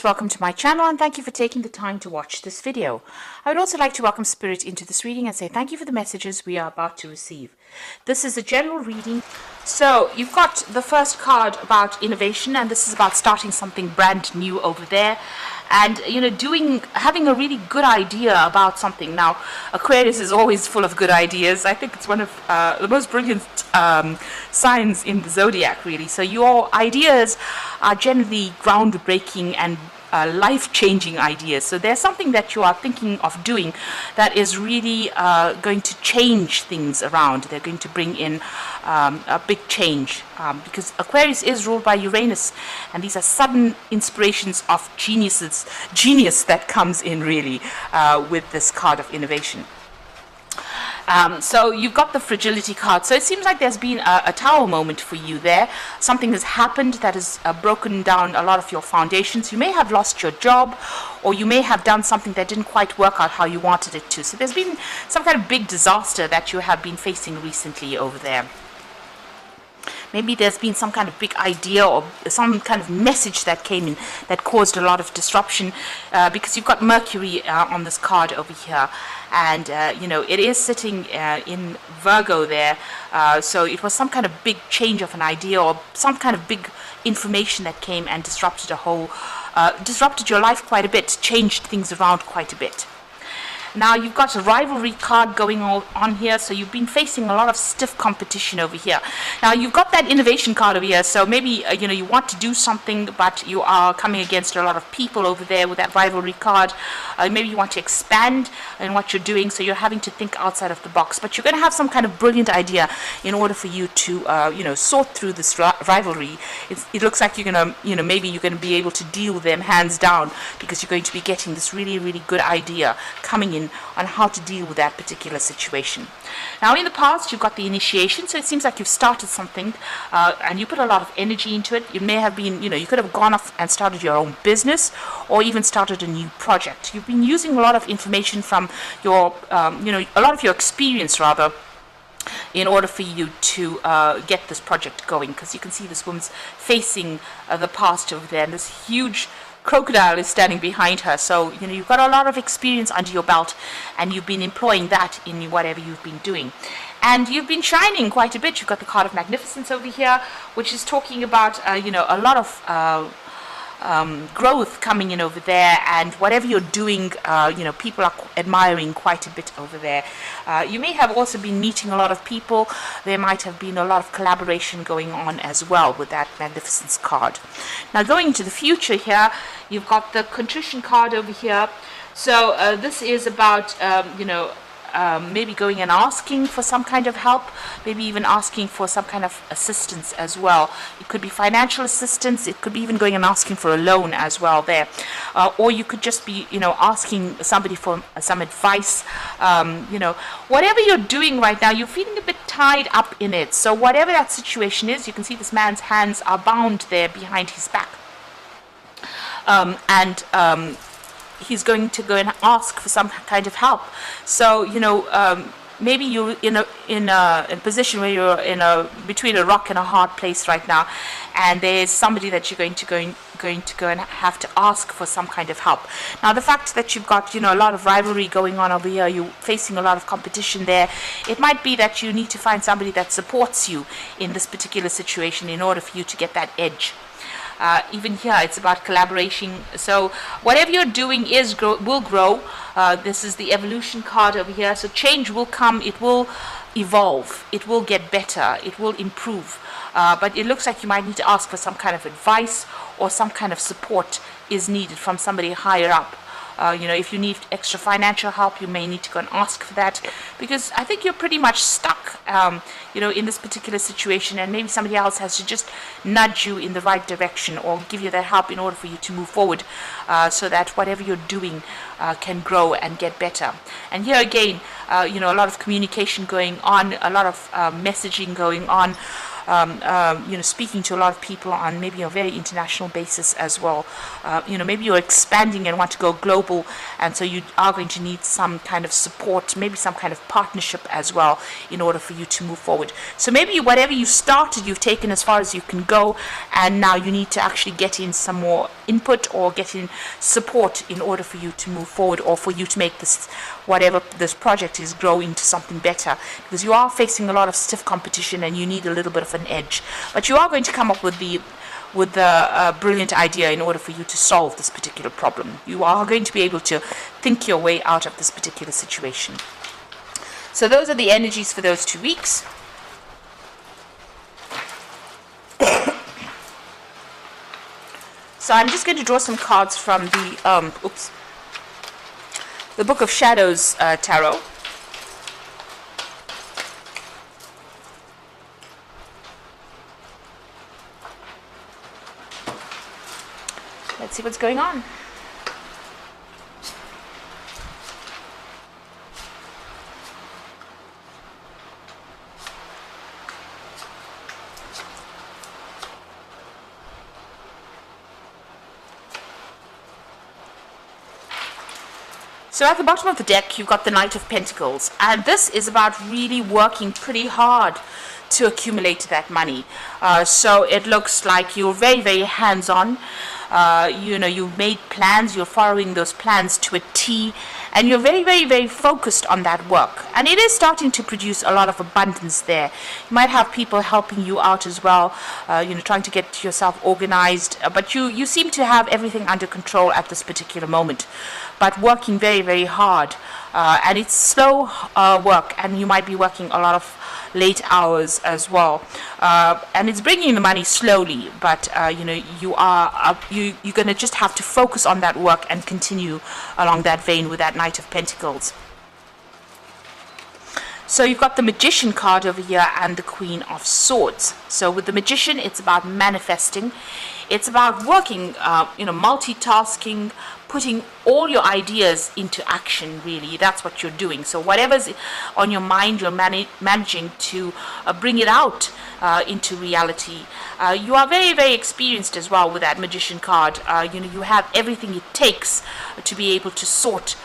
Welcome to my channel and thank you for taking the time to watch this video. I would also like to welcome Spirit into this reading and say thank you for the messages we are about to receive. This is a general reading. So you've got the first card about innovation, and this is about starting something brand new over there. And having a really good idea about something. Now, Aquarius is always full of good ideas. I think it's one of the most brilliant signs in the zodiac, really. So your ideas are generally groundbreaking and life-changing ideas. So there's something that you are thinking of doing that is really going to change things around. They're going to bring in a big change because Aquarius is ruled by Uranus, and these are sudden inspirations of genius that comes in really with this card of innovation. So you've got the fragility card. So it seems like there's been a tower moment for you there. Something has happened that has broken down a lot of your foundations. You may have lost your job, or you may have done something that didn't quite work out how you wanted it to. So there's been some kind of big disaster that you have been facing recently over there. Maybe there's been some kind of big idea or some kind of message that came in that caused a lot of disruption because you've got Mercury on this card over here. And, it is sitting in Virgo there. So it was some kind of big change of an idea or some kind of big information that came and disrupted disrupted your life quite a bit, changed things around quite a bit. Now you've got a rivalry card going on here, so you've been facing a lot of stiff competition over here. Now you've got that innovation card over here, so maybe you want to do something, but you are coming against a lot of people over there with that rivalry card. Maybe you want to expand in what you're doing, so you're having to think outside of the box. But you're going to have some kind of brilliant idea in order for you to sort through this rivalry. It looks like you're going to maybe you're going to be able to deal with them hands down because you're going to be getting this really, really good idea coming in on how to deal with that particular situation. Now in the past you've got the initiation, so it seems like you've started something and you put a lot of energy into it. It may have been, you could have gone off and started your own business or even started a new project. You've been using a lot of information from your, a lot of your experience rather, in order for you to get this project going, because you can see this woman's facing the past over there, and this huge crocodile is standing behind her. So you've got a lot of experience under your belt, and you've been employing that in whatever you've been doing, and you've been shining quite a bit. You've got the card of magnificence over here, which is talking about a lot of growth coming in over there, and whatever you're doing, people are admiring quite a bit over there. You may have also been meeting a lot of people. There might have been a lot of collaboration going on as well with that magnificence card. Now going into the future here, you've got the contrition card over here. So this is about maybe going and asking for some kind of help, maybe even asking for some kind of assistance as well. It could be financial assistance, it could be even going and asking for a loan as well there. Or you could just be, asking somebody for some advice. Whatever you're doing right now, you're feeling a bit tied up in it. So whatever that situation is, you can see this man's hands are bound there behind his back. He's going to go and ask for some kind of help. So maybe you're in a position where you're between a rock and a hard place right now, and there's somebody that you're going to go and have to ask for some kind of help. Now the fact that you've got a lot of rivalry going on over here, you're facing a lot of competition there, it might be that you need to find somebody that supports you in this particular situation in order for you to get that edge. Even here it's about collaboration. So whatever you're doing will grow. This is the evolution card over here. So change will come, it will evolve, it will get better, it will improve. But it looks like you might need to ask for some kind of advice, or some kind of support is needed from somebody higher up. If you need extra financial help, you may need to go and ask for that, because I think you're pretty much stuck, in this particular situation, and maybe somebody else has to just nudge you in the right direction or give you that help in order for you to move forward, so that whatever you're doing can grow and get better. And here again, a lot of communication going on, a lot of messaging going on. speaking to a lot of people on maybe a very international basis as well. Maybe you're expanding and want to go global, and so you are going to need some kind of support, maybe some kind of partnership as well, in order for you to move forward. So maybe whatever you started, you've taken as far as you can go, and now you need to actually get in some more input or get in support in order for you to move forward, or for you to make this, whatever this project is, grow into something better, because you are facing a lot of stiff competition and you need a little bit of an edge. But you are going to come up with the brilliant idea in order for you to solve this particular problem. You are going to be able to think your way out of this particular situation. So those are the energies for those 2 weeks. So I'm just going to draw some cards from the Book of Shadows Tarot. Let's see what's going on. So at the bottom of the deck, you've got the Knight of Pentacles, and this is about really working pretty hard to accumulate that money. So it looks like you're very, very hands-on. You've made plans, you're following those plans to a T, and you're very, very, very focused on that work. And it is starting to produce a lot of abundance there. You might have people helping you out as well, trying to get yourself organized, but you seem to have everything under control at this particular moment, but working very, very hard. And it's slow work, and you might be working a lot of late hours as well, and it's bringing the money slowly, but you're going to just have to focus on that work and continue along that vein with that Knight of Pentacles. So you've got the Magician card over here and the Queen of Swords. So with the Magician, it's about manifesting. It's about working, multitasking, putting all your ideas into action, really. That's what you're doing. So whatever's on your mind, you're managing to bring it out into reality. You are very, very experienced as well with that Magician card. You have everything it takes to be able to sort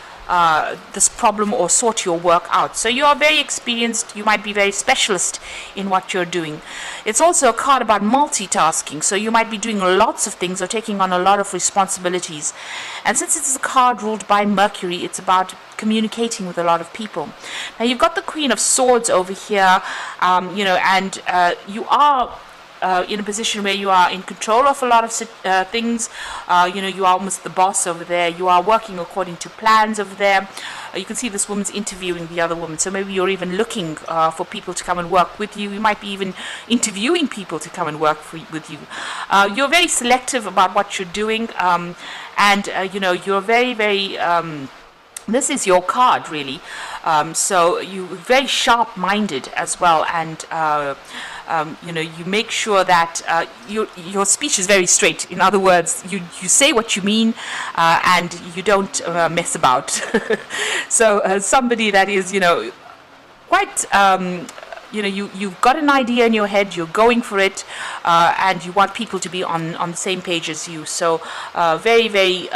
this problem or sort your work out. So you are very experienced. You might be very specialist in what you're doing. It's also a card about multitasking. So you might be doing lots of things or taking on a lot of responsibilities. And since it's a card ruled by Mercury, it's about communicating with a lot of people. Now you've got the Queen of Swords over here, and you are in a position where you are in control of a lot of things. You are almost the boss over there. You are working according to plans over there. You can see this woman's interviewing the other woman. So maybe you're even looking for people to come and work with you. You might be even interviewing people to come and work with you. You're very selective about what you're doing, and you're very, very this is your card, really. So you're very sharp-minded as well, and you make sure that your speech is very straight. In other words, you say what you mean, and you don't mess about. So somebody that is, quite, you've got an idea in your head, you're going for it, and you want people to be on the same page as you. So very, very,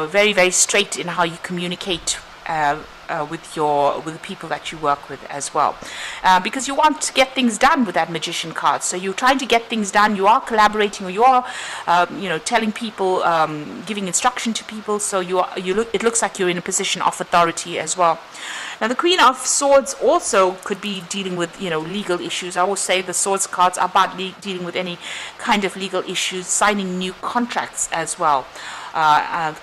very, very straight in how you communicate with the people that you work with as well, because you want to get things done with that Magician card. So you're trying to get things done. You are collaborating, or you are, telling people, giving instruction to people. So it looks like you're in a position of authority as well. Now the Queen of Swords also could be dealing with, legal issues. I always say the Swords cards are about dealing with any kind of legal issues, signing new contracts as well.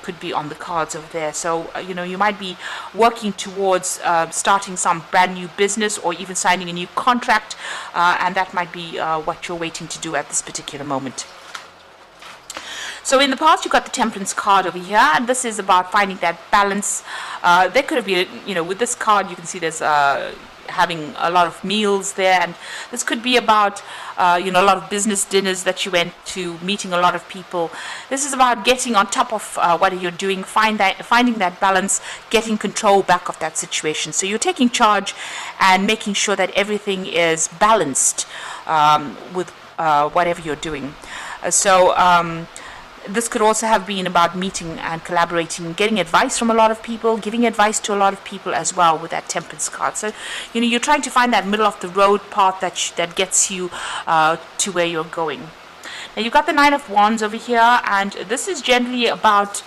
Could be on the cards over there. So, you might be working towards starting some brand new business or even signing a new contract, and that might be what you're waiting to do at this particular moment. So in the past, you've got the Temperance card over here, and this is about finding that balance. There could have been, with this card, you can see there's having a lot of meals there, and this could be about a lot of business dinners that you went to, meeting a lot of people. This is about getting on top of what you're doing, finding that balance, getting control back of that situation. So you're taking charge and making sure that everything is balanced with whatever you're doing. This could also have been about meeting and collaborating, getting advice from a lot of people, giving advice to a lot of people as well with that Temperance card. So, you're trying to find that middle of the road path that gets you to where you're going. Now, you've got the Nine of Wands over here, and this is generally about,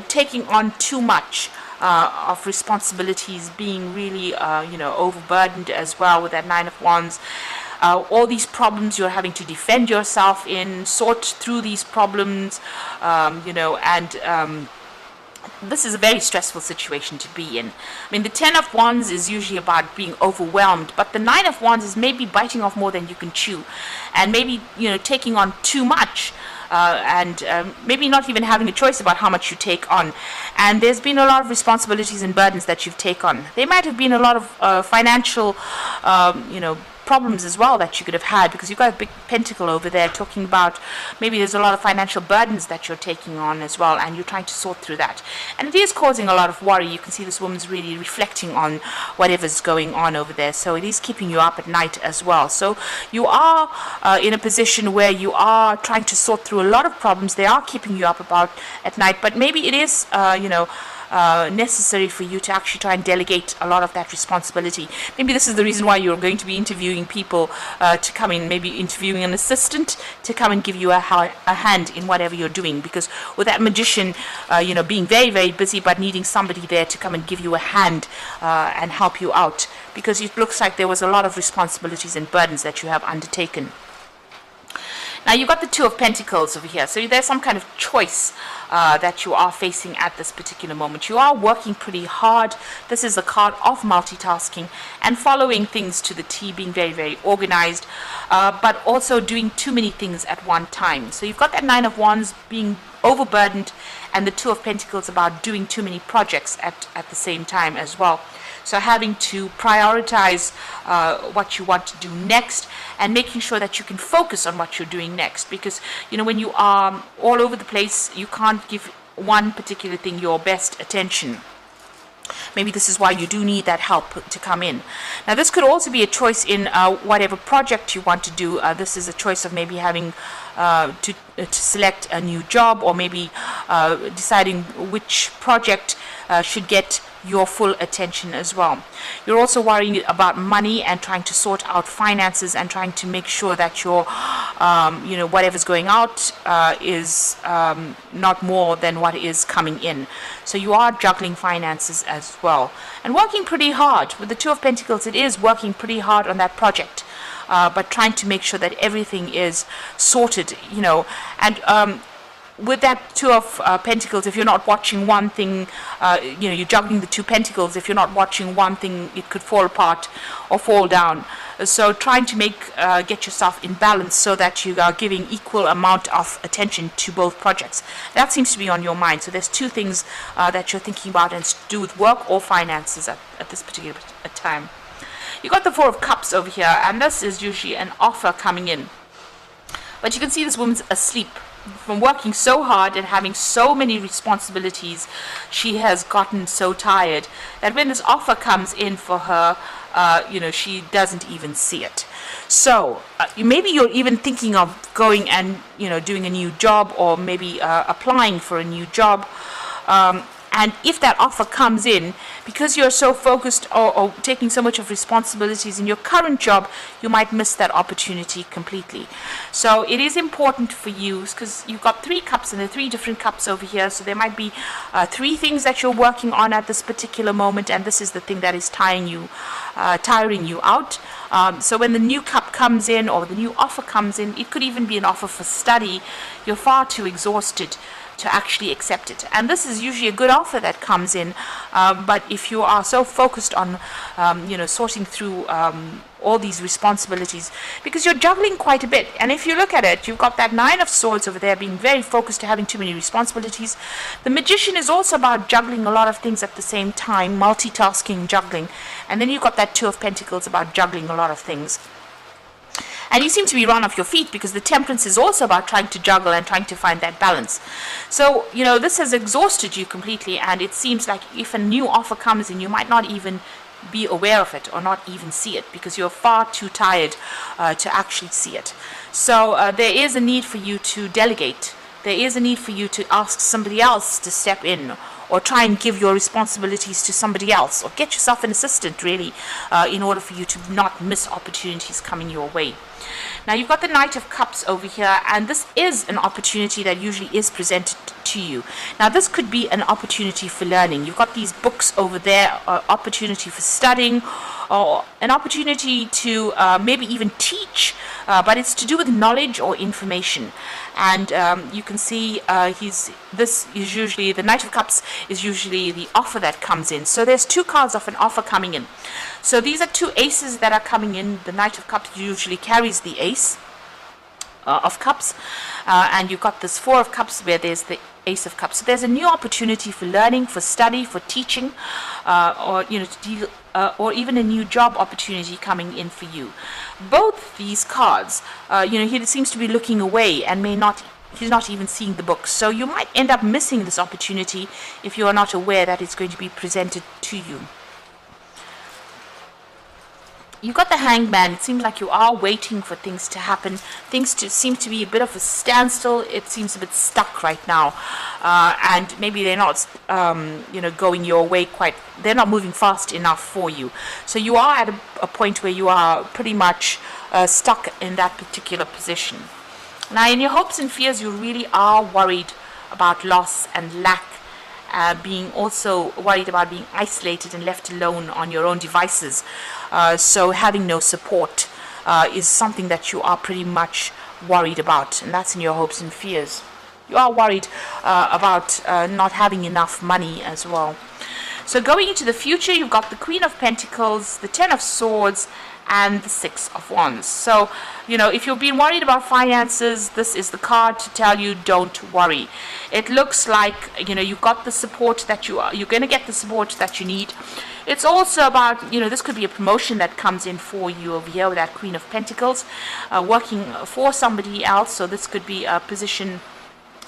taking on too much of responsibilities, being really, overburdened as well with that Nine of Wands. All these problems you're having to defend yourself in, sort through these problems, this is a very stressful situation to be in. I mean, the Ten of Wands is usually about being overwhelmed, but the Nine of Wands is maybe biting off more than you can chew, and maybe, taking on too much. Maybe not even having a choice about how much you take on. And there's been a lot of responsibilities and burdens that you've taken on. There might have been a lot of financial, problems as well that you could have had, because you've got a big pentacle over there talking about maybe there's a lot of financial burdens that you're taking on as well, and you're trying to sort through that. And it is causing a lot of worry. You can see this woman's really reflecting on whatever's going on over there. So it is keeping you up at night as well. So you are in a position where you are trying to sort through a lot of problems. They are keeping you up at night, but maybe it is, necessary for you to actually try and delegate a lot of that responsibility. Maybe this is the reason why you're going to be interviewing people to come in, maybe interviewing an assistant to come and give you a hand in whatever you're doing, because with that Magician, being very, very busy but needing somebody there to come and give you a hand and help you out, because it looks like there was a lot of responsibilities and burdens that you have undertaken. Now, you've got the Two of Pentacles over here. So there's some kind of choice that you are facing at this particular moment. You are working pretty hard. This is a card of multitasking and following things to the T, being very, very organized, but also doing too many things at one time. So you've got that Nine of Wands being overburdened, and the Two of Pentacles about doing too many projects at the same time as well. So having to prioritize what you want to do next, and making sure that you can focus on what you're doing next. Because, when you are all over the place, you can't give one particular thing your best attention. Maybe this is why you do need that help to come in. Now, this could also be a choice in whatever project you want to do. This is a choice of maybe having to select a new job, or maybe deciding which project should get your full attention as well. You're also worrying about money and trying to sort out finances and trying to make sure that your, whatever's going out is not more than what is coming in. So you are juggling finances as well and working pretty hard. With the Two of Pentacles, it is working pretty hard on that project, but trying to make sure that everything is sorted, and with that Two of Pentacles, if you're not watching one thing, you're juggling the Two Pentacles. If you're not watching one thing, it could fall apart or fall down. So trying to get yourself in balance so that you are giving equal amount of attention to both projects. That seems to be on your mind. So there's two things that you're thinking about, and it's to do with work or finances at this particular time. You got the Four of Cups over here, and this is usually an offer coming in. But you can see this woman's asleep. From working so hard and having so many responsibilities, she has gotten so tired that when this offer comes in for her, she doesn't even see it. So maybe you're even thinking of going and doing a new job, or maybe applying for a new job. And if that offer comes in, because you're so focused or taking so much of responsibilities in your current job, you might miss that opportunity completely. So it is important for you, because you've got 3 cups, and there are 3 different cups over here. So there might be 3 things that you're working on at this particular moment, and this is the thing that is tiring you out. So when the new cup comes in, or the new offer comes in, it could even be an offer for study. You're far too exhausted to actually accept it. And this is usually a good offer that comes in, but if you are so focused on sorting through all these responsibilities, because you're juggling quite a bit, and if you look at it, you've got that Nine of Swords over there, being very focused to having too many responsibilities. The Magician is also about juggling a lot of things at the same time, multitasking, juggling, and then you've got that Two of Pentacles about juggling a lot of things. And you seem to be run off your feet, because the Temperance is also about trying to juggle and trying to find that balance. So, this has exhausted you completely, and it seems like if a new offer comes in, you might not even be aware of it or not even see it, because you're far too tired to actually see it. So there is a need for you to delegate. There is a need for you to ask somebody else to step in, or try and give your responsibilities to somebody else, or get yourself an assistant, really, in order for you to not miss opportunities coming your way. Now, you've got the Knight of Cups over here, and this is an opportunity that usually is presented to you. Now, this could be an opportunity for learning. You've got these books over there, opportunity for studying, or an opportunity to maybe even teach, but it's to do with knowledge or information. And you can see this is usually, the Knight of Cups is usually the offer that comes in. So there's two cards of an offer coming in. So these are two aces that are coming in. The Knight of Cups usually carries the ace of Cups, and you've got this Four of Cups where there's the Ace of Cups. So there's a new opportunity for learning, for study, for teaching, or to deal, or even a new job opportunity coming in for you. Both these cards, he seems to be looking away and he's not even seeing the book. So you might end up missing this opportunity if you are not aware that it's going to be presented to you. You've got the Hangman. It seems like you are waiting for things to happen. Things seem to be a bit of a standstill. It seems a bit stuck right now. And maybe they're not, going your way quite. They're not moving fast enough for you. So you are at a point where you are pretty much stuck in that particular position. Now, in your hopes and fears, you really are worried about loss and lack. Being also worried about being isolated and left alone on your own devices. So having no support is something that you are pretty much worried about, and that's in your hopes and fears. You are worried about not having enough money as well. So going into the future, you've got the Queen of Pentacles, the Ten of Swords, and the Six of Wands. So, if you've been worried about finances, this is the card to tell you don't worry. It looks like, you've got the support that you're going to get the support that you need. It's also about, this could be a promotion that comes in for you over here with that Queen of Pentacles, working for somebody else. So this could be a position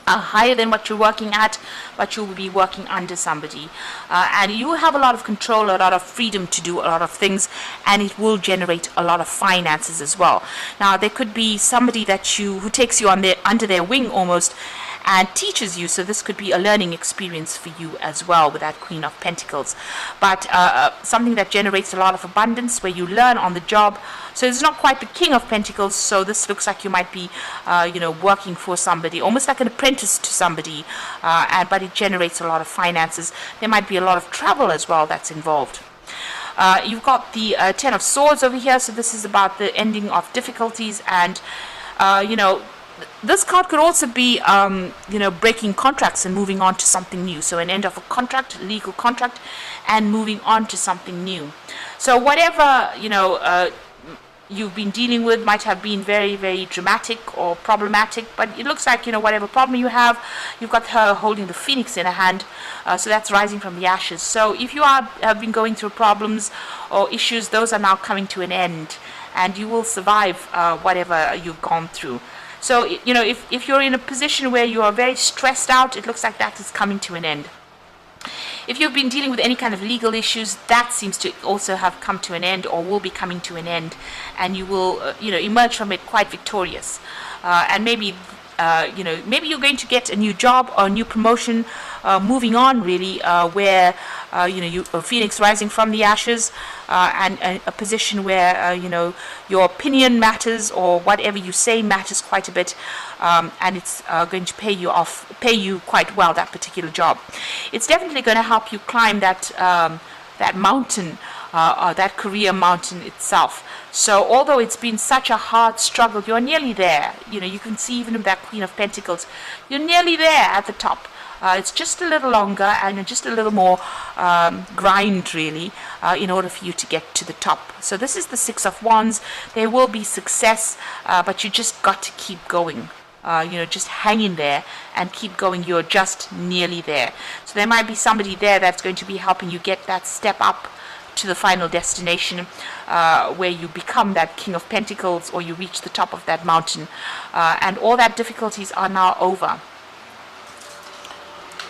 higher than what you're working at, but you will be working under somebody, and you will have a lot of control, a lot of freedom to do a lot of things, and it will generate a lot of finances as well. Now, there could be somebody who takes you under their wing almost, and teaches you. So this could be a learning experience for you as well with that Queen of Pentacles. But something that generates a lot of abundance, where you learn on the job. So it's not quite the King of Pentacles. So this looks like you might be, working for somebody, almost like an apprentice to somebody. But it generates a lot of finances. There might be a lot of travel as well that's involved. You've got the Ten of Swords over here. So this is about the ending of difficulties, and this card could also be, breaking contracts and moving on to something new. So an end of a contract, legal contract, and moving on to something new. So whatever, you've been dealing with might have been very, very dramatic or problematic, but it looks like, whatever problem you have, you've got her holding the Phoenix in her hand, so that's rising from the ashes. So if you have been going through problems or issues, those are now coming to an end, and you will survive whatever you've gone through. So, if you're in a position where you are very stressed out, it looks like that is coming to an end. If you've been dealing with any kind of legal issues, that seems to also have come to an end, or will be coming to an end, and you will, emerge from it quite victorious. And maybe, maybe you're going to get a new job or a new promotion, moving on really, where, Phoenix rising from the ashes, and a position where, your opinion matters, or whatever you say matters quite a bit, and it's going to pay you quite well, that particular job. It's definitely going to help you climb that mountain that career mountain itself. So although it's been such a hard struggle, you're nearly there. You know, you can see even with that Queen of Pentacles, you're nearly there at the top. It's just a little longer and just a little more grind, really, in order for you to get to the top. So this is the Six of Wands. There will be success, but you just got to keep going. Just hang in there and keep going. You're just nearly there. So there might be somebody there that's going to be helping you get that step up to the final destination, where you become that King of Pentacles, or you reach the top of that mountain, and all that difficulties are now over.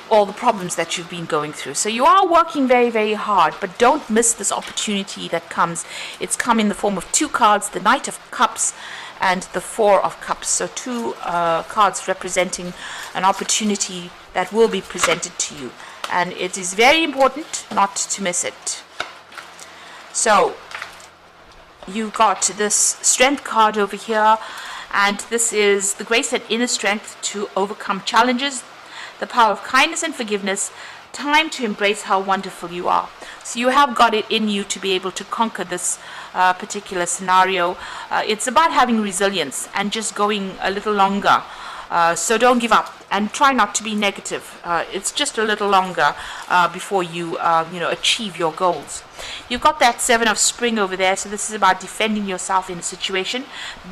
All the problems that you've been going through. So you are working very, very hard, but don't miss this opportunity that comes. It's come in the form of two cards, the Knight of Cups and the Four of Cups. So two cards representing an opportunity that will be presented to you. And it is very important not to miss it. So you got this Strength card over here, and this is the grace and inner strength to overcome challenges, the power of kindness and forgiveness, time to embrace how wonderful you are. So you have got it in you to be able to conquer this particular scenario. It's about having resilience and just going a little longer. So don't give up and try not to be negative. It's just a little longer before you achieve your goals. You've got that Seven of Spring over there, so this is about defending yourself in a situation.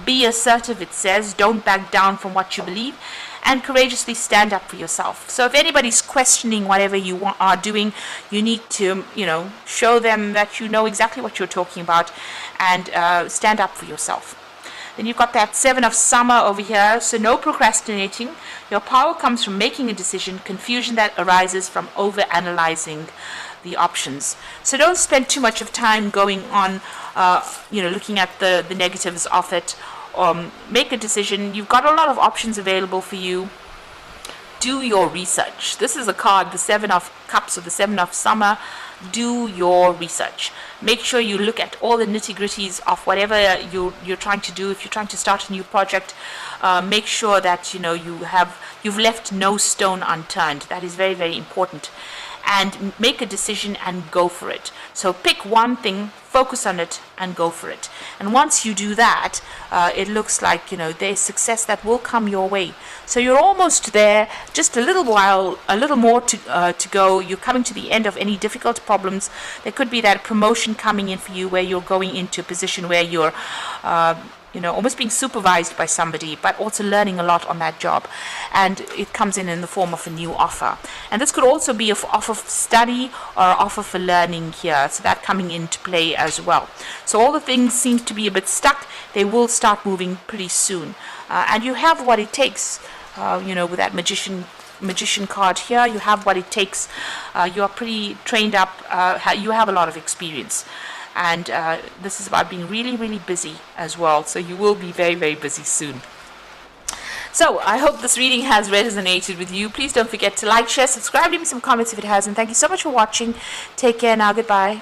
Be assertive, it says. Don't back down from what you believe, and courageously stand up for yourself. So if anybody's questioning whatever you are doing, you need to, show them that you know exactly what you're talking about, and stand up for yourself. Then you've got that Seven of Summer over here, so no procrastinating. Your power comes from making a decision, confusion that arises from over-analyzing the options. So don't spend too much of time going on, looking at the negatives of it. Make a decision. You've got a lot of options available for you. Do your research. This is a card, the Seven of Cups or the Seven of Summer. Do your research. Make sure you look at all the nitty-gritties of whatever you're trying to do. If you're trying to start a new project, make sure that you've left no stone unturned. That is very, very important. And make a decision and go for it. So pick one thing, focus on it, and go for it. And once you do that, it looks like there's success that will come your way. So you're almost there. Just a little while, a little more to go. You're coming to the end of any difficult problems. There could be that promotion coming in for you, where you're going into a position where you're almost being supervised by somebody, but also learning a lot on that job. And it comes in the form of a new offer. And this could also be an offer for study or an offer for learning here. So that coming into play as well. So all the things seem to be a bit stuck. They will start moving pretty soon. And you have what it takes, with that magician card here. You have what it takes. You're pretty trained up. You have a lot of experience. And this is about being really, really busy as well. So you will be very, very busy soon. So I hope this reading has resonated with you. Please don't forget to like, share, subscribe, leave me some comments if it has. And thank you so much for watching. Take care now. Goodbye.